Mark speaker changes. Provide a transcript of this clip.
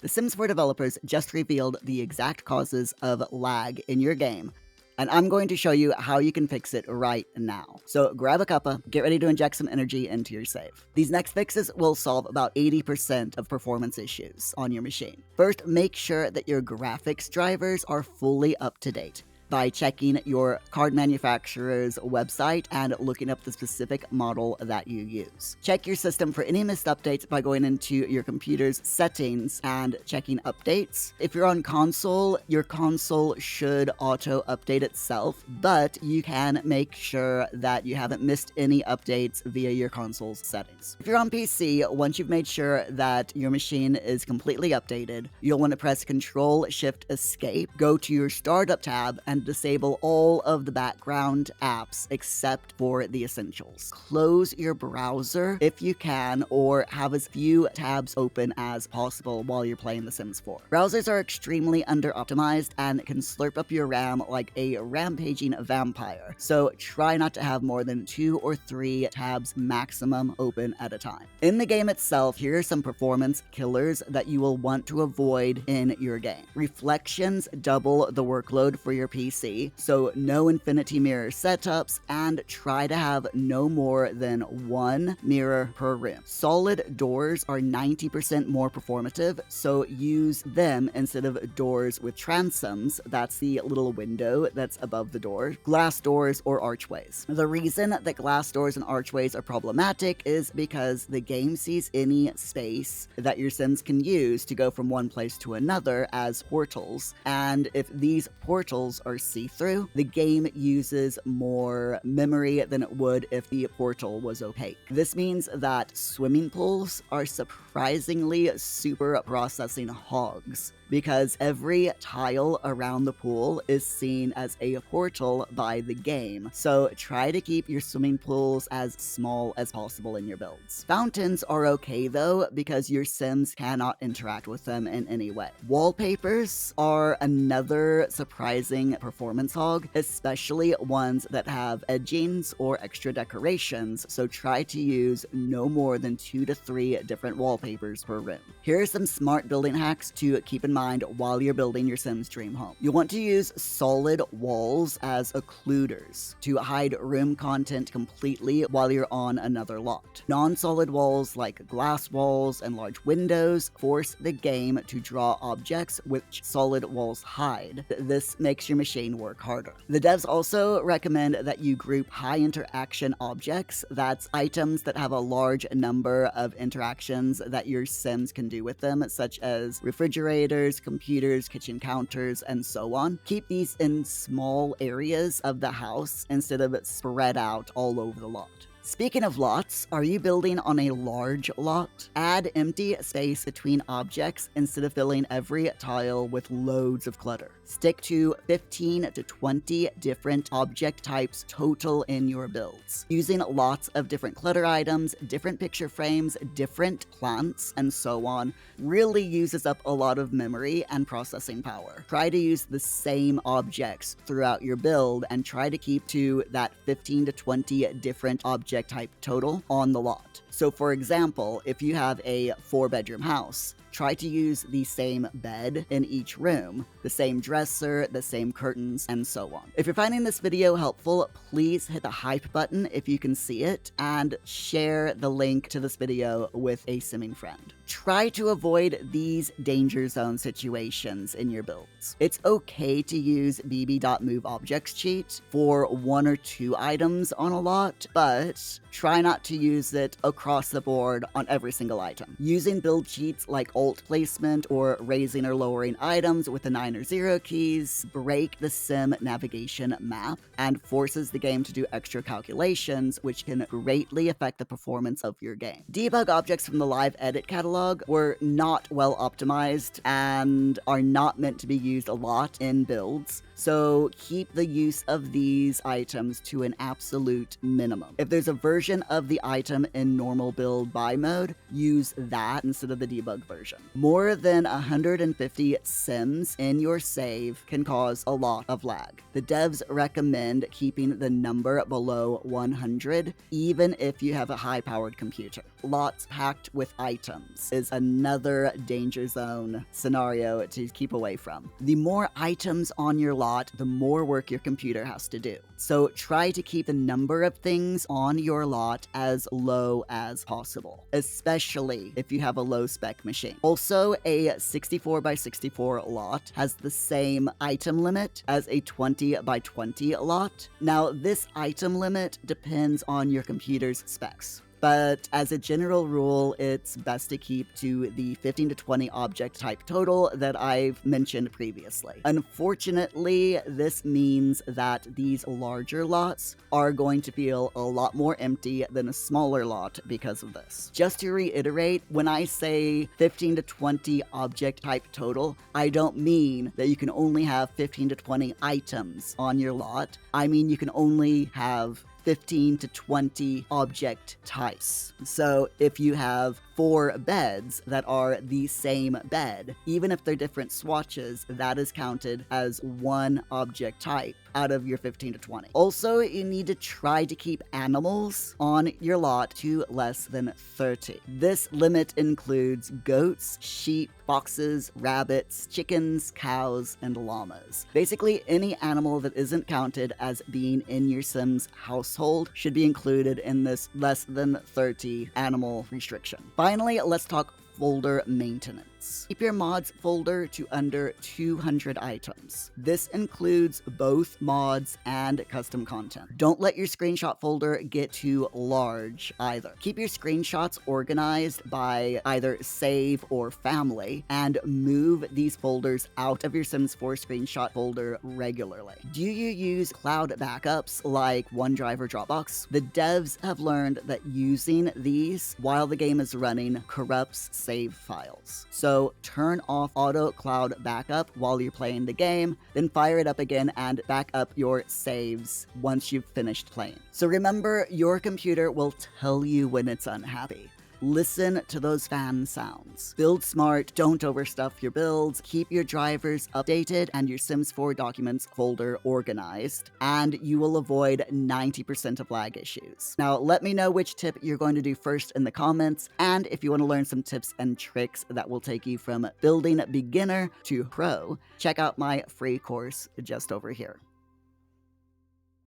Speaker 1: The Sims 4 developers just revealed the exact causes of lag in your game, and I'm going to show you how you can fix it right now. So grab a cuppa, get ready to inject some energy into your save. These next fixes will solve about 80% of performance issues on your machine. First, make sure that your graphics drivers are fully up to date by checking your card manufacturer's website and looking up the specific model that you use. Check your system for any missed updates by going into your computer's settings and checking updates. If you're on console, your console should auto-update itself, but you can make sure that you haven't missed any updates via your console's settings. If you're on PC, once you've made sure that your machine is completely updated, you'll want to press Control-Shift-Escape, go to your Startup tab, and disable all of the background apps except for the essentials. Close your browser if you can, or have as few tabs open as possible while you're playing The Sims 4. Browsers are extremely under-optimized and can slurp up your RAM like a rampaging vampire, so try not to have more than 2 or 3 tabs maximum open at a time. In the game itself, here are some performance killers that you will want to avoid in your game. Reflections double the workload for your PC, so no infinity mirror setups, and try to have no more than 1 mirror per room. Solid doors are 90% more performative, so use them instead of doors with transoms. That's the little window that's above the door. Glass doors or archways. The reason that glass doors and archways are problematic is because the game sees any space that your Sims can use to go from one place to another as portals, and if these portals are see-through, the game uses more memory than it would if the portal was opaque. This means that swimming pools are surprisingly super processing hogs, because every tile around the pool is seen as a portal by the game, so try to keep your swimming pools as small as possible in your builds. Fountains are okay though, because your Sims cannot interact with them in any way. Wallpapers are another surprising performance hog, especially ones that have edgings or extra decorations, so try to use no more than 2 to 3 different wallpapers per room. Here are some smart building hacks to keep in mind while you're building your Sims dream home. You want to use solid walls as occluders to hide room content completely while you're on another lot. Non-solid walls like glass walls and large windows force the game to draw objects which solid walls hide. This makes your machine work harder. The devs also recommend that you group high interaction objects, that's items that have a large number of interactions that your Sims can do with them, such as refrigerators, computers, kitchen counters, and so on. Keep these in small areas of the house instead of spread out all over the lot. Speaking of lots, are you building on a large lot? Add empty space between objects instead of filling every tile with loads of clutter. Stick to 15 to 20 different object types total in your builds. Using lots of different clutter items, different picture frames, different plants, and so on really uses up a lot of memory and processing power. Try to use the same objects throughout your build and try to keep to that 15 to 20 different object type total on the lot. So for example, if you have a 4-bedroom house, try to use the same bed in each room, the same dresser, the same curtains, and so on. If you're finding this video helpful, please hit the hype button if you can see it, and share the link to this video with a simming friend. Try to avoid these danger zone situations in your builds. It's okay to use bb.moveObjects cheat for 1 or 2 items on a lot, but try not to use it across the board on every single item. Using build cheats like alt placement or raising or lowering items with the 9 or 0 keys break the sim navigation map and forces the game to do extra calculations, which can greatly affect the performance of your game. Debug objects from the live edit catalog were not well optimized and are not meant to be used a lot in builds, so keep the use of these items to an absolute minimum. If there's a version of the item in normal build buy mode, use that instead of the debug version. version. More than 150 sims in your save can cause a lot of lag. The devs recommend keeping the number below 100, even if you have a high-powered computer. Lots packed with items is another danger zone scenario to keep away from. The more items on your lot, the more work your computer has to do. So try to keep the number of things on your lot as low as possible, especially if you have a low-spec machine. Also, a 64 by 64 lot has the same item limit as a 20 by 20 lot. Now, this item limit depends on your computer's specs, but as a general rule, it's best to keep to the 15 to 20 object type total that I've mentioned previously. Unfortunately, this means that these larger lots are going to feel a lot more empty than a smaller lot because of this. Just to reiterate, when I say 15 to 20 object type total, I don't mean that you can only have 15 to 20 items on your lot. I mean you can only have 15 to 20 object types. So if you have 4 beds that are the same bed, even if they're different swatches, that is counted as one object type out of your 15 to 20. Also, you need to try to keep animals on your lot to less than 30. This limit includes goats, sheep, foxes, rabbits, chickens, cows, and llamas. Basically, any animal that isn't counted as being in your Sim's household should be included in this less than 30 animal restriction. Finally, let's talk folder maintenance. Keep your mods folder to under 200 items. This includes both mods and custom content. Don't let your screenshot folder get too large either. Keep your screenshots organized by either save or family, and move these folders out of your Sims 4 screenshot folder regularly. Do you use cloud backups like OneDrive or Dropbox? The devs have learned that using these while the game is running corrupts save files. So turn off auto cloud backup while you're playing the game, then fire it up again and back up your saves once you've finished playing. So remember, your computer will tell you when it's unhappy. Listen to those fan sounds. Build smart, don't overstuff your builds, keep your drivers updated and your Sims 4 documents folder organized, and you will avoid 90% of lag issues. Now, let me know which tip you're going to do first in the comments, and if you want to learn some tips and tricks that will take you from building beginner to pro, check out my free course just over here.